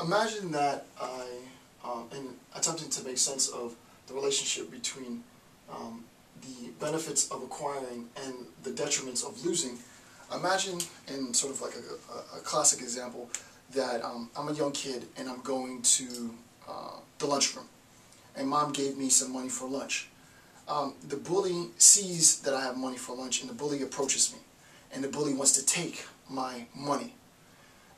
Imagine that in attempting to make sense of the relationship between the benefits of acquiring and the detriments of losing, imagine in sort of like a classic example that I'm a young kid and I'm going to the lunchroom, and mom gave me some money for lunch. The bully sees that I have money for lunch, and the bully approaches me, and the bully wants to take my money.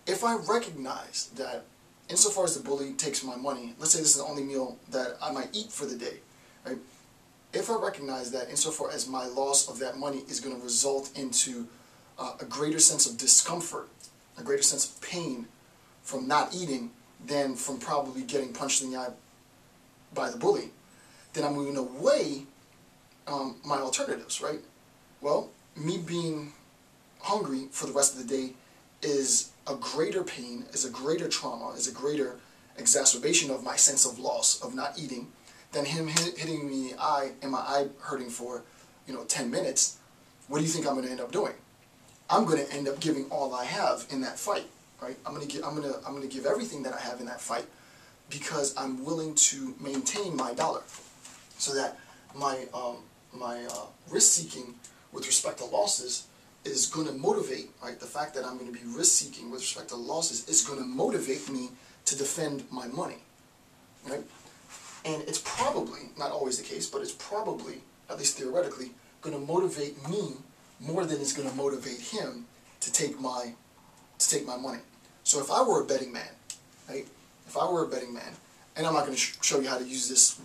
If I recognize that insofar as the bully takes my money, let's say this is the only meal that I might eat for the day, right? If I recognize that insofar as my loss of that money is going to result into a greater sense of discomfort, a greater sense of pain from not eating than from probably getting punched in the eye by the bully, then I'm going to weigh my alternatives, right? Well, me being hungry for the rest of the day is a greater pain, is a greater trauma, is a greater exacerbation of my sense of loss of not eating than him hitting me in the eye and my eye hurting for 10 minutes. What do you think I'm going to end up doing? I'm going to end up giving all I have in that fight, right? I'm going to give everything that I have in that fight because I'm willing to maintain my dollar, so that my risk seeking with respect to losses is going to motivate, right? The fact that I'm going to be risk-seeking with respect to losses is going to motivate me to defend my money, right? And it's probably, not always the case, but it's probably, at least theoretically, going to motivate me more than it's going to motivate him to take my money. So if I were a betting man, right? If I were a betting man, and I'm not going to show you how to use this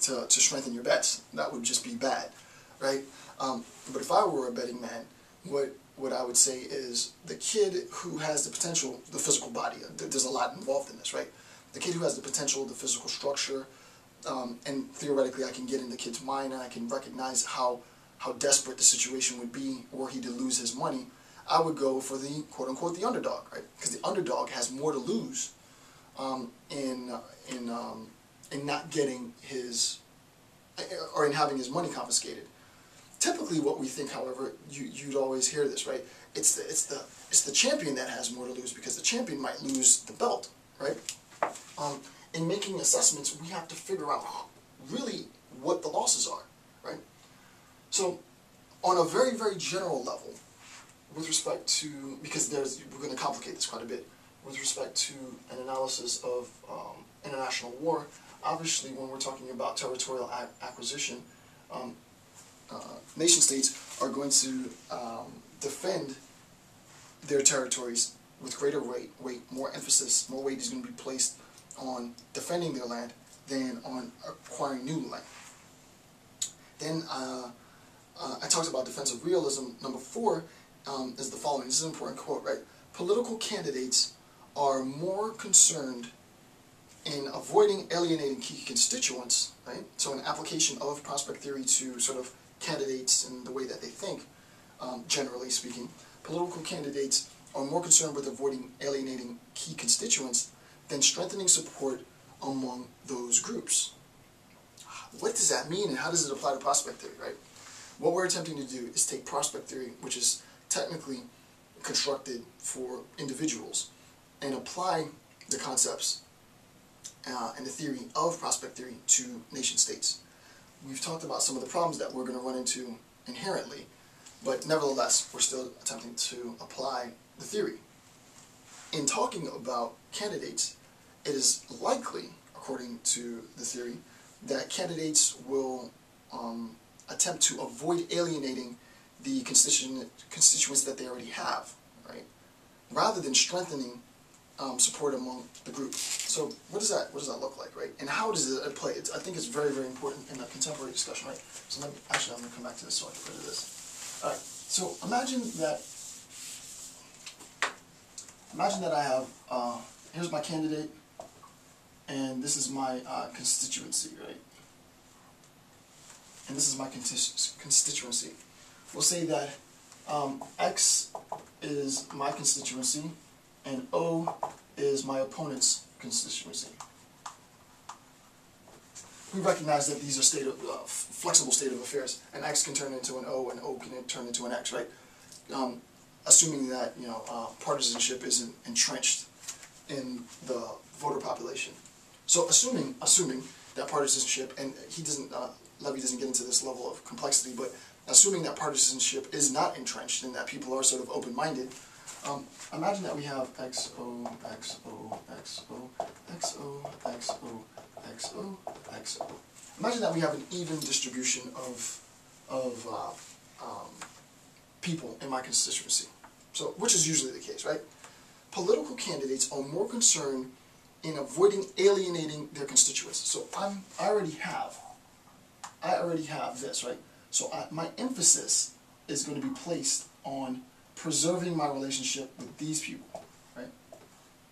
to strengthen your bets, that would just be bad, right? But if I were a betting man, what I would say is the kid who has the potential, the physical body, there's a lot involved in this, right? The kid who has the potential, the physical structure, and theoretically I can get in the kid's mind and I can recognize how desperate the situation would be were he to lose his money, I would go for the quote-unquote the underdog, right? Because the underdog has more to lose in not getting his, or in having his money confiscated. Typically, what we think, however, you'd always hear this, right? It's the champion that has more to lose because the champion might lose the belt, right? In making assessments, we have to figure out really what the losses are, right? So, on a very, very general level, with respect to, because we're going to complicate this quite a bit, with respect to an analysis of international war, obviously when we're talking about territorial acquisition, nation states are going to defend their territories with greater weight, more emphasis, more weight is going to be placed on defending their land than on acquiring new land. Then I talked about defensive realism. Number 4 is the following. This is an important quote, right? Political candidates are more concerned in avoiding alienating key constituents, right? So an application of prospect theory to sort of candidates and the way that they think, generally speaking, political candidates are more concerned with avoiding alienating key constituents than strengthening support among those groups. What does that mean, and how does it apply to prospect theory, right? What we're attempting to do is take prospect theory, which is technically constructed for individuals, and apply the concepts and the theory of prospect theory to nation states. We've talked about some of the problems that we're going to run into inherently, but nevertheless, we're still attempting to apply the theory. In talking about candidates, it is likely, according to the theory, that candidates will attempt to avoid alienating the constituents that they already have, right? Rather than strengthening support among the group. So what does that look like, right? And how does it play? I think it's very, very important in a contemporary discussion, right? So I'm going to come back to this so I can get rid of this. All right. So imagine that I have here's my candidate, and this is my constituency, right? And this is my constituency. We'll say that X is my constituency, and O is my opponent's constituency. We recognize that these are flexible state of affairs. An X can turn into an O can turn into an X, right? Assuming that partisanship isn't entrenched in the voter population. So assuming that partisanship, and Levy doesn't get into this level of complexity, but assuming that partisanship is not entrenched and that people are sort of open-minded, imagine that we have XO, XO, XO, XO, XO, XO, XO. Imagine that we have an even distribution of people in my constituency. So, which is usually the case, right? Political candidates are more concerned in avoiding alienating their constituents. So I already have this, right? So my emphasis is going to be placed on preserving my relationship with these people, right?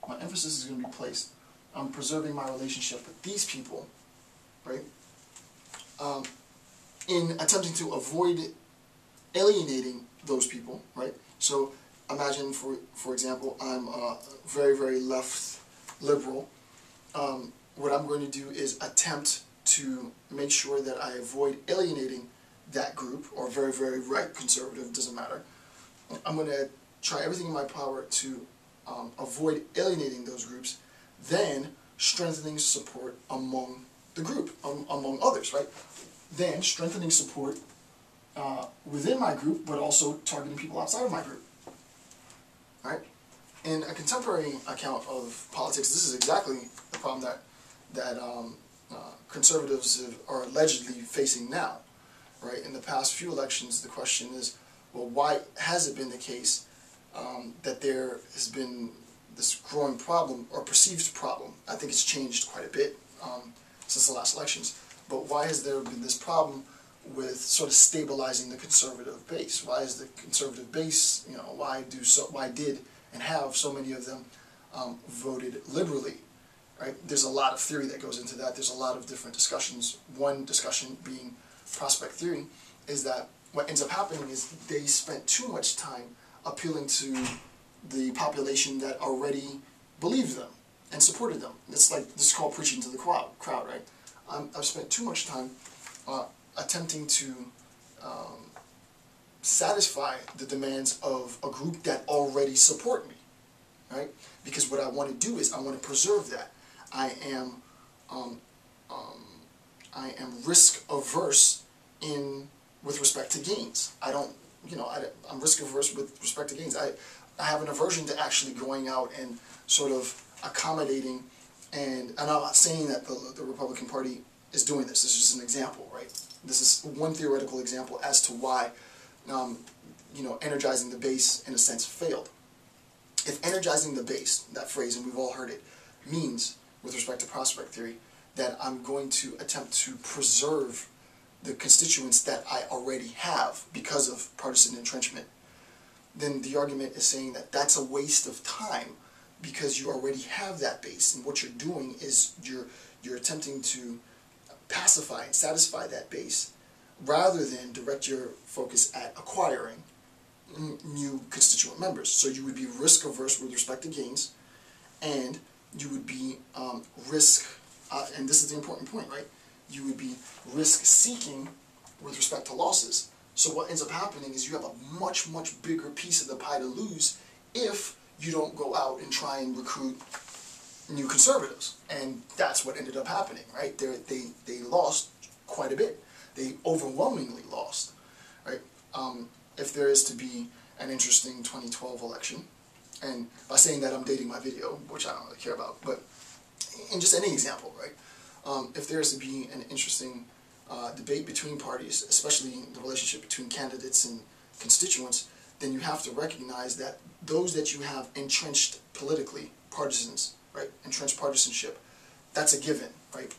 My emphasis is going to be placed on preserving my relationship with these people, right? In attempting to avoid alienating those people, right? So imagine, for example, I'm a very, very left liberal. What I'm going to do is attempt to make sure that I avoid alienating that group, or very, very right conservative, doesn't matter. I'm going to try everything in my power to avoid alienating those groups, then strengthening support among the group, among others, right? Then strengthening support within my group, but also targeting people outside of my group, right? In a contemporary account of politics, this is exactly the problem that conservatives are allegedly facing now, right? In the past few elections, the question is, well, why has it been the case that there has been this growing problem, or perceived problem? I think it's changed quite a bit since the last elections. But why has there been this problem with sort of stabilizing the conservative base? Why is the conservative base, why did and have so many of them voted liberally, right? There's a lot of theory that goes into that. There's a lot of different discussions. One discussion being prospect theory is that what ends up happening is they spent too much time appealing to the population that already believed them and supported them. It's like, this is called preaching to the crowd, right? I've spent too much time attempting to satisfy the demands of a group that already support me, right? Because what I want to do is I want to preserve that. I am risk averse with respect to gains. I'm risk averse with respect to gains. I have an aversion to actually going out and sort of accommodating, and I'm not saying that the Republican Party is doing this. This is just an example, right? This is one theoretical example as to why energizing the base, in a sense, failed. If energizing the base, that phrase, and we've all heard it, means, with respect to prospect theory, that I'm going to attempt to preserve the constituents that I already have because of partisan entrenchment, then the argument is saying that that's a waste of time because you already have that base, and what you're doing is you're attempting to pacify and satisfy that base rather than direct your focus at acquiring new constituent members. So you would be risk averse with respect to gains, and you would be and this is the important point, right? You would be risk seeking with respect to losses. So what ends up happening is you have a much, much bigger piece of the pie to lose if you don't go out and try and recruit new conservatives. And that's what ended up happening, right? They lost quite a bit. They overwhelmingly lost, right? If there is to be an interesting 2012 election, and by saying that I'm dating my video, which I don't really care about, but in just any example, right? If there is to be an interesting debate between parties, especially the relationship between candidates and constituents, then you have to recognize that those that you have entrenched politically, partisans, right, entrenched partisanship, that's a given, right?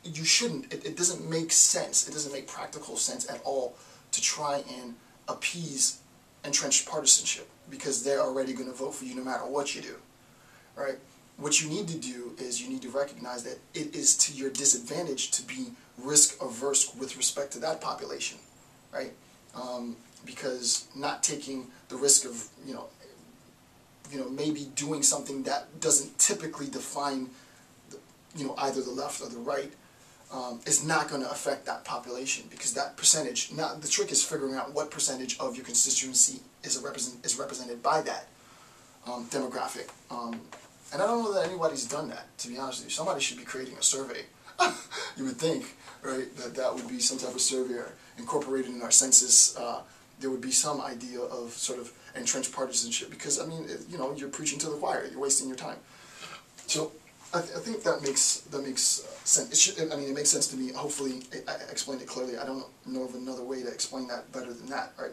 You shouldn't, it doesn't make sense, it doesn't make practical sense at all to try and appease entrenched partisanship, because they're already going to vote for you no matter what you do, right? What you need to do is you need to recognize that it is to your disadvantage to be risk averse with respect to that population, right? Because not taking the risk of, maybe doing something that doesn't typically define, either the left or the right, is not going to affect that population, because that percentage, now the trick is figuring out what percentage of your constituency is represented by that demographic And I don't know that anybody's done that, to be honest with you. Somebody should be creating a survey. You would think, right, that would be some type of survey or incorporated in our census. There would be some idea of sort of entrenched partisanship, because, I mean, you know, you're preaching to the choir. You're wasting your time. So I think that makes sense. It makes sense to me. Hopefully, I explained it clearly. I don't know of another way to explain that better than that, right?